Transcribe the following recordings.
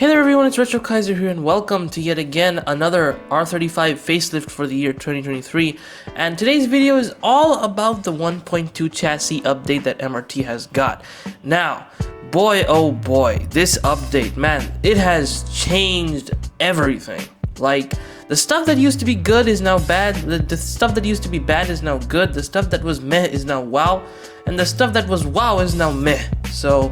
Hey there everyone, it's Retro Kaiser here and welcome to yet again another R35 facelift for the year 2023. And today's video is all about the 1.2 chassis update that MRT has got. Now, boy oh boy, this update, man, it has changed everything. Like, the stuff that used to be good is now bad, the stuff that used to be bad is now good, the stuff that was meh is now wow, and the stuff that was wow is now meh. So,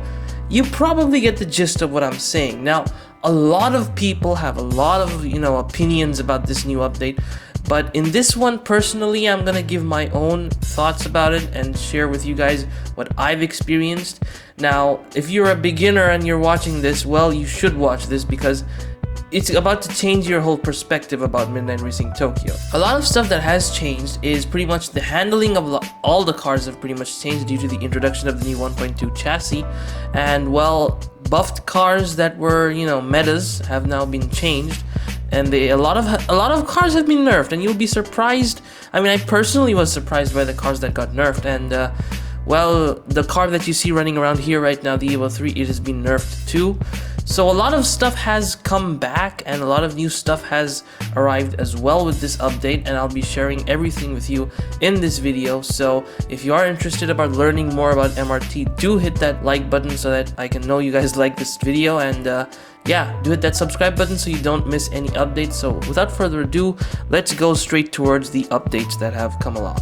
you probably get the gist of what I'm saying. Now, a lot of people have a lot of, opinions about this new update, but in this one, personally, I'm gonna give my own thoughts about it and share with you guys what I've experienced. Now, if you're a beginner and you're watching this, well, you should watch this because it's about to change your whole perspective about Midnight Racing Tokyo. A lot of stuff that has changed is pretty much the handling of all the cars have pretty much changed due to the introduction of the new 1.2 chassis. And well, buffed cars that were, metas have now been changed. And a lot of cars have been nerfed, and you'll be surprised. I mean, I personally was surprised by the cars that got nerfed, and well, the car that you see running around here right now, the Evo 3, it has been nerfed too. So a lot of stuff has come back and a lot of new stuff has arrived as well with this update, and I'll be sharing everything with you in this video. So if you are interested about learning more about MRT, do hit that like button so that I can know you guys like this video, and yeah, do hit that subscribe button so you don't miss any updates. So without further ado, let's go straight towards the updates that have come along.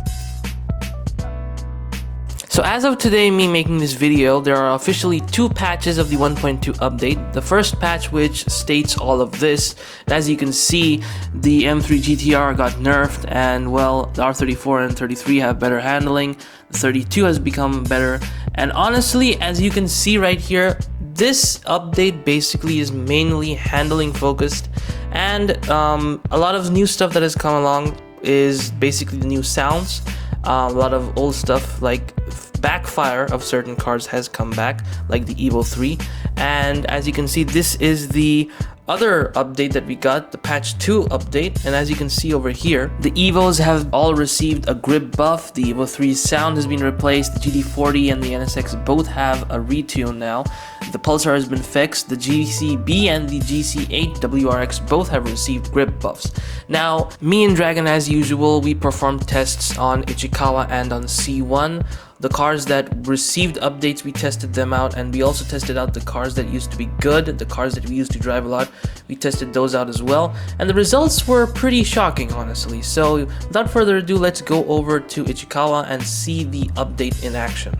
So as of today, me making this video, there are officially two patches of the 1.2 update. The first patch, which states all of this, and as you can see, the M3 GTR got nerfed, and well, the R34 and 33 have better handling, the 32 has become better, and honestly, as you can see right here, this update basically is mainly handling focused, and a lot of new stuff that has come along is basically the new sounds. A lot of old stuff like backfire of certain cars has come back, like the Evo 3, and as you can see, this is the other update that we got, the patch 2 update, and as you can see over here, the Evos have all received a grip buff, the Evo 3's sound has been replaced, the GT40 and the NSX both have a retune now, the Pulsar has been fixed, the GCB and the GC8 WRX both have received grip buffs. Now, me and Dragon, as usual, we performed tests on Ichikawa and on C1. The cars that received updates, we tested them out, and we also tested out the cars that used to be good, the cars that we used to drive a lot, we tested those out as well, and the results were pretty shocking, honestly. So without further ado, let's go over to Ichikawa and see the update in action.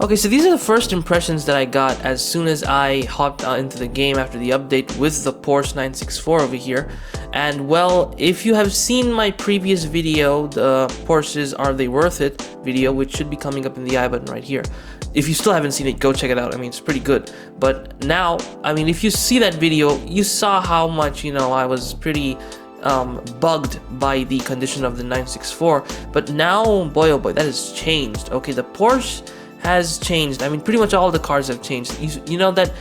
Okay, so these are the first impressions that I got as soon as I hopped into the game after the update with the Porsche 964 over here. And well, if you have seen my previous video, the Porsches Are They Worth It video, which should be coming up in the I button right here. If you still haven't seen it, go check it out. I mean, it's pretty good. But now, I mean, if you see that video, you saw how much, I was pretty bugged by the condition of the 964. But now, boy oh boy, that has changed. Okay, the Porsche has changed. I mean, pretty much all the cars have changed. You know that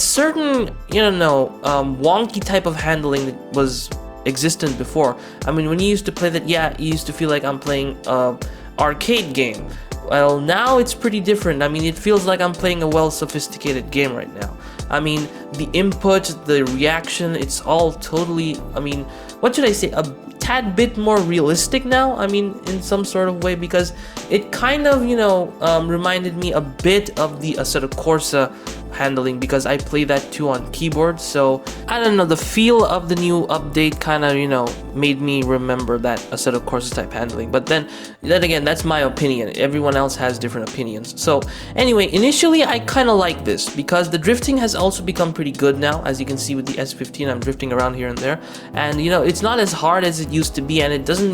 certain, wonky type of handling that was existent before. I mean, when you used to play that, yeah, you used to feel like I'm playing a arcade game. Well, now it's pretty different. I mean, it feels like I'm playing a well-sophisticated game right now. I mean, the input, the reaction, it's all totally, I mean, what should I say, a tad bit more realistic now, I mean, in some sort of way, because it kind of, reminded me a bit of the Assetto Corsa handling, because I play that too on keyboard. So I don't know, the feel of the new update kind of, made me remember that Assetto Corsa type handling. But then again, that's my opinion. Everyone else has different opinions. So anyway, initially I kind of like this because the drifting has also become pretty good now. As you can see with the S15, I'm drifting around here and there, and it's not as hard as it used to be, and it doesn't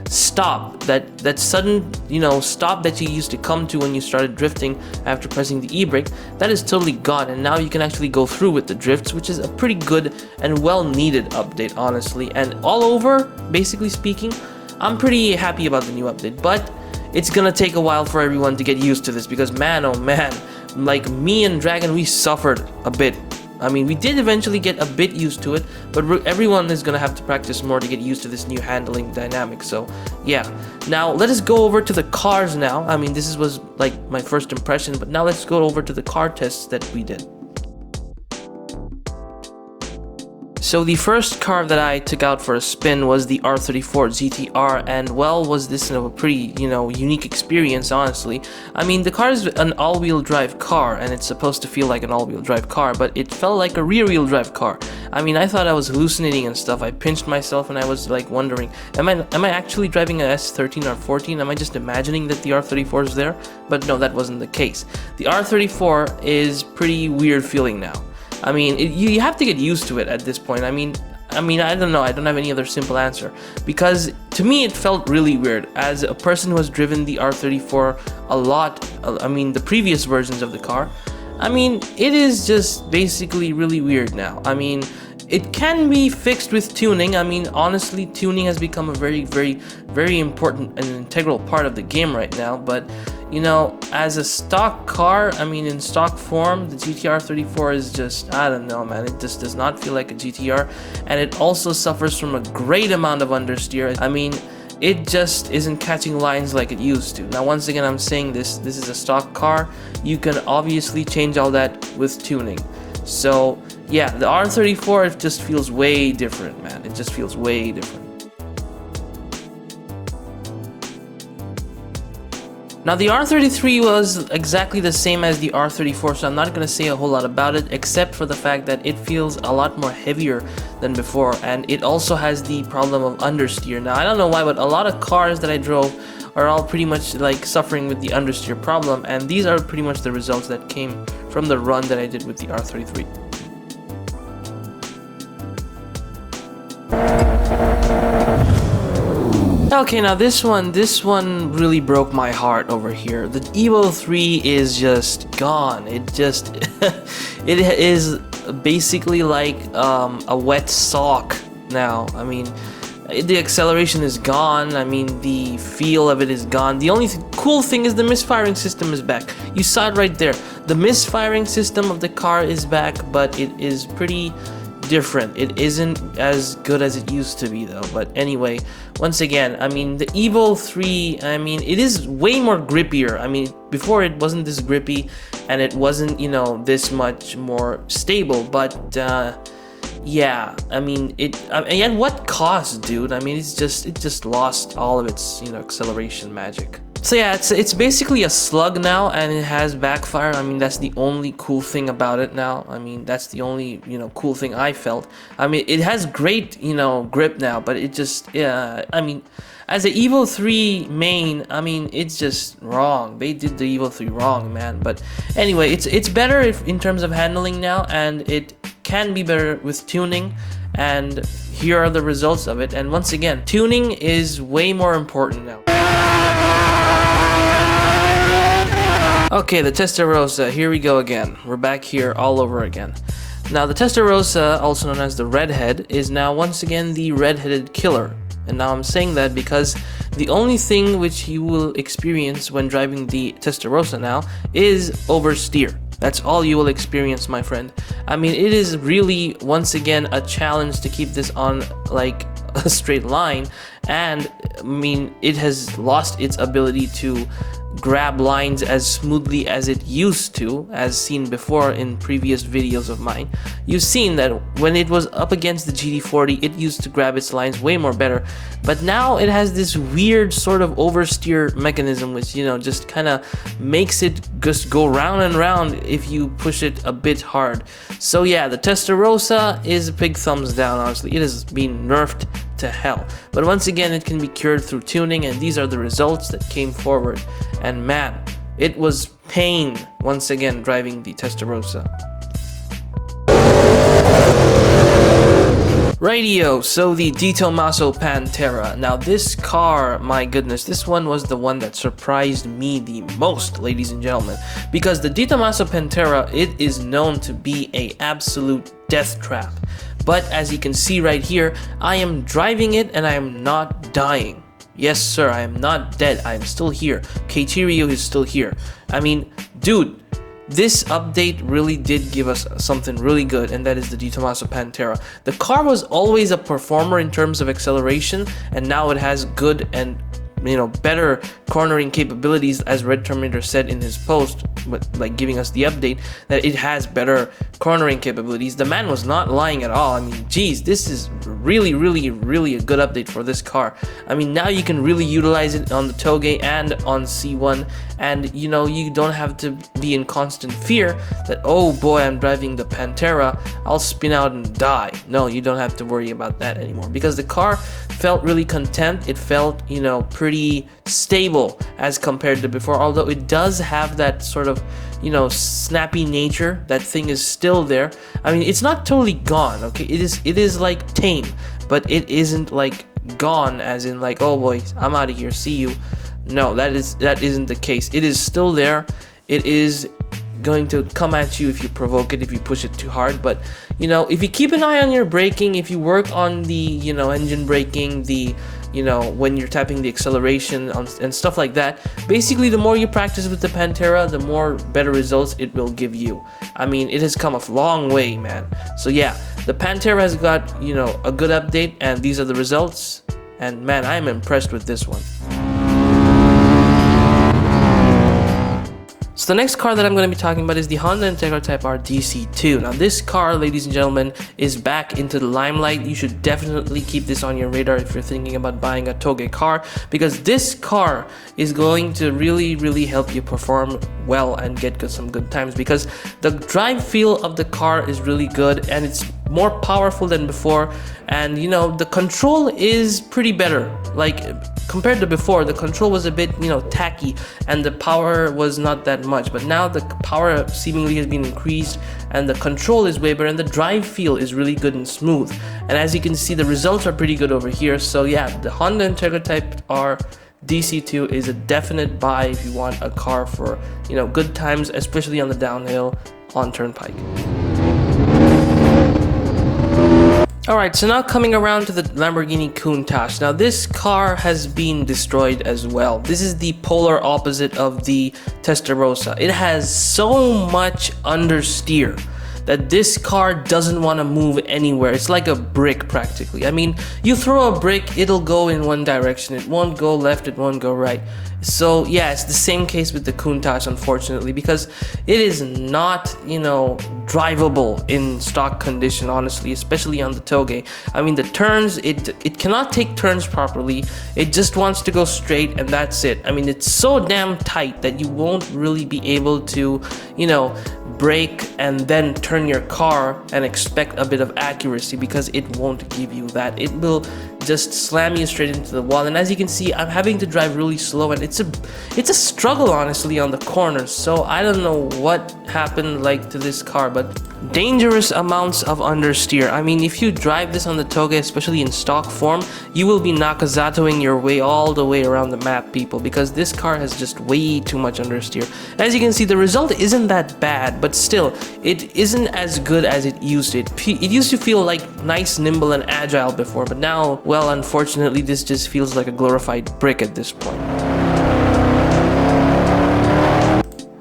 stop that sudden stop that you used to come to when you started drifting after pressing the e-brake. That is totally gone, and now you can actually go through with the drifts, which is a pretty good and well needed update, honestly. And all over, basically speaking, I'm pretty happy about the new update, but it's gonna take a while for everyone to get used to this, because man oh man, like me and Dragon, we suffered a bit. I mean, we did eventually get a bit used to it, but everyone is gonna have to practice more to get used to this new handling dynamic. So yeah, now let us go over to the cars now. I mean, this was like my first impression, but now let's go over to the car tests that we did. So the first car that I took out for a spin was the R34 GTR, and well, was this a pretty, unique experience, honestly. I mean, the car is an all-wheel drive car, and it's supposed to feel like an all-wheel drive car, but it felt like a rear-wheel drive car. I mean, I thought I was hallucinating and stuff. I pinched myself and I was like wondering, am I actually driving a S13 or 14? Am I just imagining that the R34 is there? But no, that wasn't the case. The R34 is pretty weird feeling now. I mean, you have to get used to it at this point. I mean, I don't know. I don't have any other simple answer, because to me it felt really weird. As a person who has driven the R34 a lot, I mean, the previous versions of the car, I mean, it is just basically really weird now. I mean, it can be fixed with tuning. I mean, honestly, tuning has become a very, very, very important and integral part of the game right now. But as a stock car, I mean, in stock form, the GTR 34 is just, I don't know, man. It just does not feel like a GTR, and it also suffers from a great amount of understeer. I mean, it just isn't catching lines like it used to. Now, once again, I'm saying this is a stock car. You can obviously change all that with tuning. So yeah, the R34, it just feels way different, man. It just feels way different. Now, the R33 was exactly the same as the R34, so I'm not going to say a whole lot about it, except for the fact that it feels a lot more heavier than before, and it also has the problem of understeer. Now, I don't know why, but a lot of cars that I drove are all pretty much like suffering with the understeer problem, and these are pretty much the results that came from the run that I did with the R33. Okay, now this one really broke my heart over here. The Evo 3 is just gone. It just it is basically like a wet sock now. I mean, the acceleration is gone. I mean, the feel of it is gone. The only cool thing is the misfiring system is back. You saw it right there. The misfiring system of the car is back, but it is pretty different. It isn't as good as it used to be, though. But anyway, once again, I mean, the Evo 3, I mean, it is way more grippier. I mean, before it wasn't this grippy, and it wasn't, this much more stable. But yeah, I mean, and what cost, dude? I mean, it just lost all of its, acceleration magic. So yeah, it's basically a slug now, and it has backfire. I mean, that's the only cool thing about it now. I mean, that's the only, cool thing I felt. I mean, it has great, grip now, but it just, yeah, I mean, as an Evo 3 main, I mean, it's just wrong. They did the Evo 3 wrong, man. But anyway, it's better in terms of handling now, and it can be better with tuning, and here are the results of it. And once again, tuning is way more important now. Okay, the Testarossa, here we go again. We're back here all over again. Now, the Testarossa, also known as the Redhead, is now once again the red-headed killer. And now I'm saying that because the only thing which you will experience when driving the Testarossa now is oversteer. That's all you will experience, my friend. I mean, it is really, once again, a challenge to keep this on, like, a straight line. And, I mean, it has lost its ability to grab lines as smoothly as it used to, as seen before in previous videos of mine. You've seen that when it was up against the GT40, it used to grab its lines way more better, but now it has this weird sort of oversteer mechanism, which, just kind of makes it just go round and round if you push it a bit hard. So yeah, the Testarossa is a big thumbs down, honestly. It has been nerfed to hell, but once again, it can be cured through tuning, and these are the results that came forward. And man, it was pain once again driving the Testarossa. Radio, so the Di Tommaso Pantera. Now this car, my goodness, this one was the one that surprised me the most, ladies and gentlemen, because the Di Tommaso Pantera, it is known to be a absolute death trap. But as you can see right here, I am driving it and I am not dying. Yes, sir, I am not dead. I am still here. K-Tiryu is still here. I mean, dude, this update really did give us something really good, and that is the Di Tommaso Pantera. The car was always a performer in terms of acceleration, and now it has good and better cornering capabilities, as Red Terminator said in his post, but like giving us the update that it has better cornering capabilities. The man was not lying at all. I mean, geez, this is really a good update for this car. I mean, now you can really utilize it on the Toge and on C1, and you don't have to be in constant fear that, oh boy, I'm driving the Pantera, I'll spin out and die. No, you don't have to worry about that anymore, because the car felt really content. It felt pretty stable as compared to before, although it does have that sort of snappy nature. That thing is still there. I mean, it's not totally gone, okay? It is like tame, but it isn't like gone as in like, oh boy, I'm out of here, see you. No, that isn't the case. It is still there. It is going to come at you if you provoke it, if you push it too hard. But if you keep an eye on your braking, if you work on the engine braking, the when you're tapping the acceleration and stuff like that, basically the more you practice with the Pantera, the more better results it will give you. I mean, it has come a long way, man. So yeah, the Pantera has got a good update, and these are the results, and man, I am impressed with this one. So the next car that I'm going to be talking about is the Honda Integra Type R DC2. Now this car, ladies and gentlemen, is back into the limelight. You should definitely keep this on your radar if you're thinking about buying a Toge car, because this car is going to really help you perform well and get some good times, because the drive feel of the car is really good, and it's more powerful than before, and the control is pretty better. Like compared to before, the control was a bit tacky, and the power was not that much, but now the power seemingly has been increased, and the control is way better, and the drive feel is really good and smooth. And as you can see, the results are pretty good over here. So yeah, the Honda Integra Type R DC2 is a definite buy if you want a car for good times, especially on the downhill on Turnpike. Alright, so now coming around to the Lamborghini Countach. Now this car has been destroyed as well. This is the polar opposite of the Testarossa. It has so much understeer that this car doesn't want to move anywhere. It's like a brick practically. I mean, you throw a brick, it'll go in one direction. It won't go left, it won't go right. So yeah, it's the same case with the Countach, unfortunately, because it is not, drivable in stock condition, honestly, especially on the Toge. I mean, the turns, it cannot take turns properly. It just wants to go straight, and that's it. I mean, it's so damn tight that you won't really be able to, brake and then turn your car and expect a bit of accuracy, because it won't give you that. It will just slam you straight into the wall. And as you can see, I'm having to drive really slow, and it's a struggle, honestly, on the corners. So I don't know what happened to this car, but dangerous amounts of understeer. I mean, if you drive this on the Toge, especially in stock form, you will be Nakazatoing your way all the way around the map, people, because this car has just way too much understeer. As you can see, the result isn't that bad, but still, it isn't as good as it used to. It used to feel like nice, nimble, and agile before, but now, well, unfortunately, this just feels like a glorified brick at this point.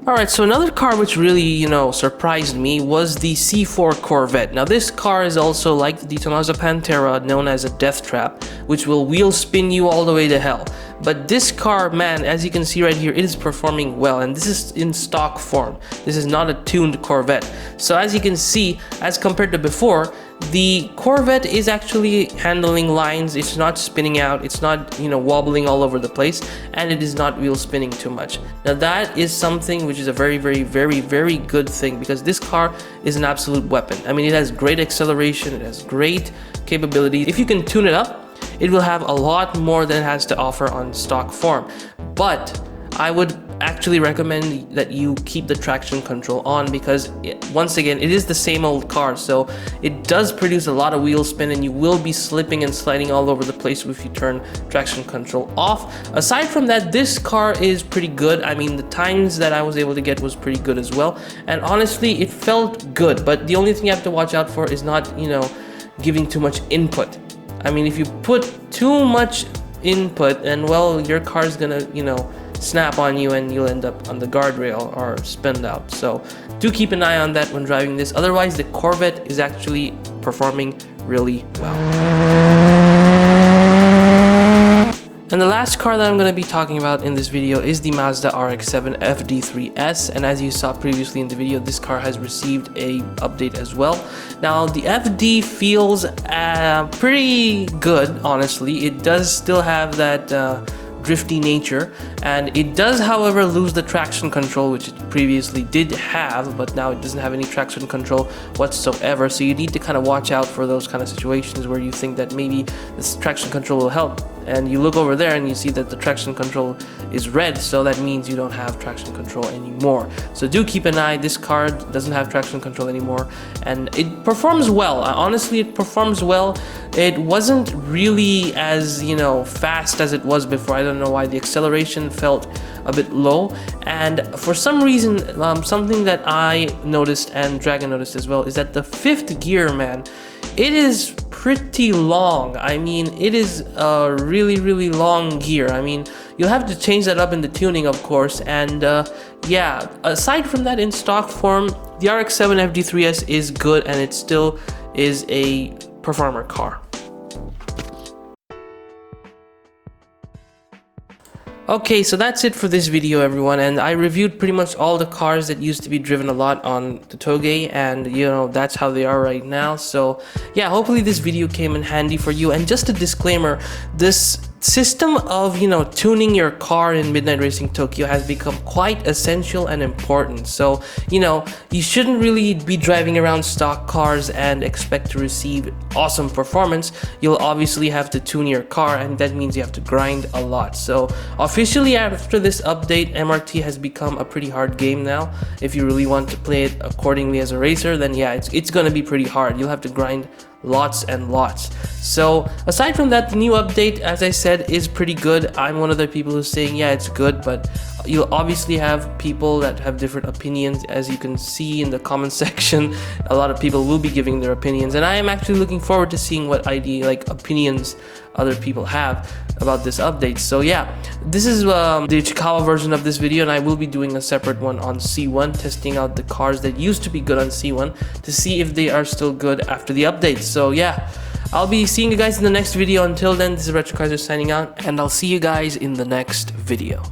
Alright, so another car which really, surprised me was the C4 Corvette. Now this car is also like the Testarossa Pantera, known as a death trap, which will wheel spin you all the way to hell. But this car, man, as you can see right here, it is performing well, and this is in stock form. This is not a tuned Corvette. So as you can see, as compared to before, the Corvette is actually handling lines. It's not spinning out, it's not wobbling all over the place, and it is not wheel spinning too much. Now that is something which is a very good thing, because this car is an absolute weapon. I mean, it has great acceleration, it has great capability. If you can tune it up, it will have a lot more than it has to offer on stock form. But I would actually recommend that you keep the traction control on, because once again, it is the same old car, so it does produce a lot of wheel spin, and you will be slipping and sliding all over the place if you turn traction control off. Aside from that, this car is pretty good. I mean, the times that I was able to get was pretty good as well, and honestly, it felt good. But the only thing you have to watch out for is not giving too much input. I mean, if you put too much input, and well, your car's gonna snap on you, and you'll end up on the guardrail or spinned out. So do keep an eye on that when driving this. Otherwise, the Corvette is actually performing really well. And the last car that I'm going to be talking about in this video is the Mazda RX7 FD3S, and as you saw previously in the video, this car has received a update as well. Now the FD feels pretty good, honestly. It does still have that drifty nature, and it does however lose the traction control, which it previously did have, but now it doesn't have any traction control whatsoever. So you need to kind of watch out for those kind of situations where you think that maybe this traction control will help, and you look over there and you see that the traction control is red, so that means you don't have traction control anymore. So do keep an eye. This car doesn't have traction control anymore, and it performs well. Honestly, it performs well. It wasn't really as, you know, fast as it was before. I don't know why the acceleration felt a bit low, and for some reason, something that I noticed and Dragon noticed as well is that the fifth gear, man, it is pretty long. I mean, it is a really long gear. I mean, you'll have to change that up in the tuning, of course, and yeah, aside from that, in stock form, the RX7 FD3S is good, and it still is a performer car. Okay, so that's it for this video, everyone, and I reviewed pretty much all the cars that used to be driven a lot on the Toge, and you know, that's how they are right now. So yeah, hopefully this video came in handy for you. And just a disclaimer, this system of, you know, tuning your car in Midnight Racing Tokyo has become quite essential and important. So, you know, you shouldn't really be driving around stock cars and expect to receive awesome performance. You'll obviously have to tune your car, and that means you have to grind a lot. So officially, after this update, MRT has become a pretty hard game now. If you really want to play it accordingly as a racer, then yeah, it's gonna be pretty hard. You'll have to grind lots and lots. So aside from that, the new update, as I said, is pretty good. I'm one of the people who's saying, yeah, it's good, but you'll obviously have people that have different opinions. As you can see in the comment section, a lot of people will be giving their opinions, and I am actually looking forward to seeing what opinions other people have about this update. So yeah, this is the Ichikawa version of this video, and I will be doing a separate one on C1, testing out the cars that used to be good on C1 to see if they are still good after the update. So yeah, I'll be seeing you guys in the next video. Until then, this is Retro Kaiser signing out, and I'll see you guys in the next video.